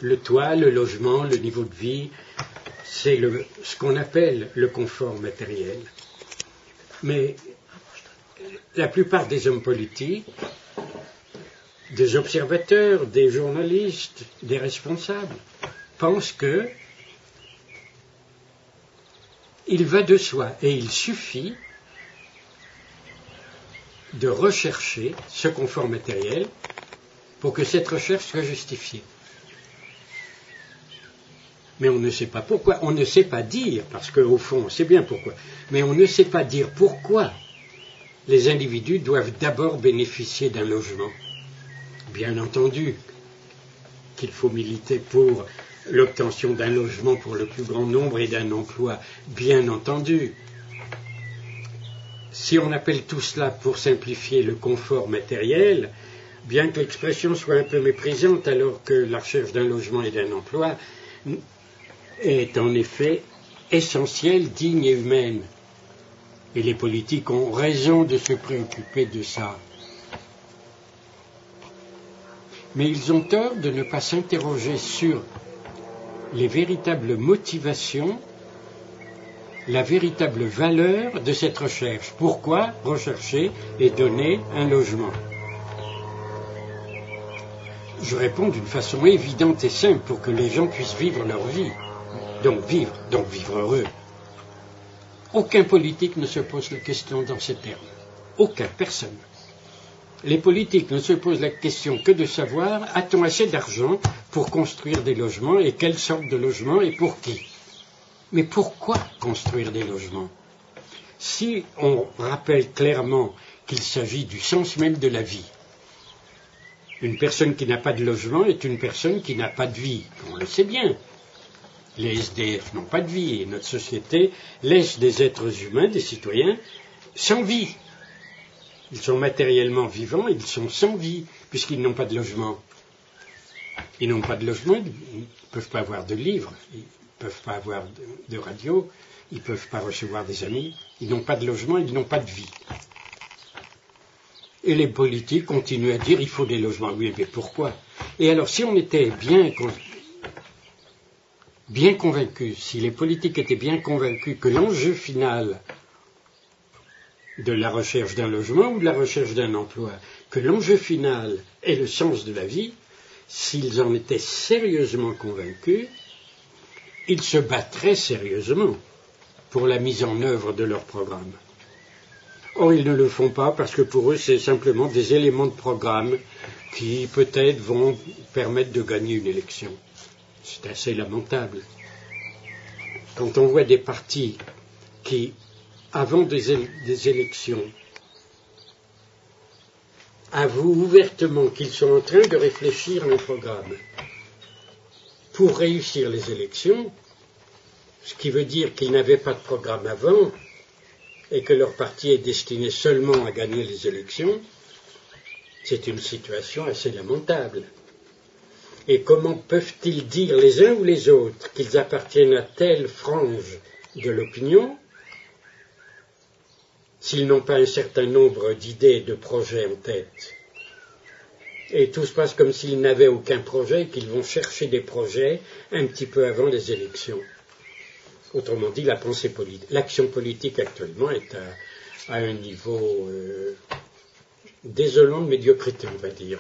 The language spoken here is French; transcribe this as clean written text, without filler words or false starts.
Le toit, le logement, le niveau de vie, c'est ce qu'on appelle le confort matériel. Mais la plupart des hommes politiques, des observateurs, des journalistes, des responsables, pensent que il va de soi et il suffit de rechercher ce confort matériel pour que cette recherche soit justifiée. Mais on ne sait pas pourquoi, on ne sait pas dire, parce qu'au fond, on sait bien pourquoi, mais on ne sait pas dire pourquoi les individus doivent d'abord bénéficier d'un logement. Bien entendu qu'il faut militer pour l'obtention d'un logement pour le plus grand nombre et d'un emploi, bien entendu. Si on appelle tout cela, pour simplifier, le confort matériel, bien que l'expression soit un peu méprisante, alors que la recherche d'un logement et d'un emploi est en effet essentielle, digne et humaine. Et les politiques ont raison de se préoccuper de ça. Mais ils ont tort de ne pas s'interroger sur les véritables motivations, la véritable valeur de cette recherche. Pourquoi rechercher et donner un logement? Je réponds d'une façon évidente et simple pour que les gens puissent vivre leur vie. Donc vivre heureux. Aucun politique ne se pose la question dans ces termes. Aucun, personne. Les politiques ne se posent la question que de savoir, a-t-on assez d'argent pour construire des logements et quelle sorte de logements et pour qui? Mais pourquoi construire des logements? Si on rappelle clairement qu'il s'agit du sens même de la vie, une personne qui n'a pas de logement est une personne qui n'a pas de vie. On le sait bien. Les SDF n'ont pas de vie et notre société laisse des êtres humains, des citoyens, sans vie. Ils sont matériellement vivants, ils sont sans vie, puisqu'ils n'ont pas de logement. Ils n'ont pas de logement, ils ne peuvent pas avoir de livres, ils ne peuvent pas avoir de radio, ils ne peuvent pas recevoir des amis, ils n'ont pas de logement, ils n'ont pas de vie. Et les politiques continuent à dire il faut des logements. Oui, mais pourquoi? Et alors, si on était bien convaincus, si les politiques étaient bien convaincus que l'enjeu final de la recherche d'un logement ou de la recherche d'un emploi, que l'enjeu final est le sens de la vie, s'ils en étaient sérieusement convaincus, ils se battraient sérieusement pour la mise en œuvre de leur programme. Or, ils ne le font pas parce que pour eux, c'est simplement des éléments de programme qui peut-être vont permettre de gagner une élection. C'est assez lamentable. Quand on voit des partis qui, avant des élections, avouent ouvertement qu'ils sont en train de réfléchir à un programme pour réussir les élections, ce qui veut dire qu'ils n'avaient pas de programme avant et que leur parti est destiné seulement à gagner les élections, c'est une situation assez lamentable. Et comment peuvent-ils dire les uns ou les autres qu'ils appartiennent à telle frange de l'opinion s'ils n'ont pas un certain nombre d'idées et de projets en tête? Et tout se passe comme s'ils n'avaient aucun projet et qu'ils vont chercher des projets un petit peu avant les élections. Autrement dit, l'action politique actuellement est à un niveau désolant de médiocrité, on va dire.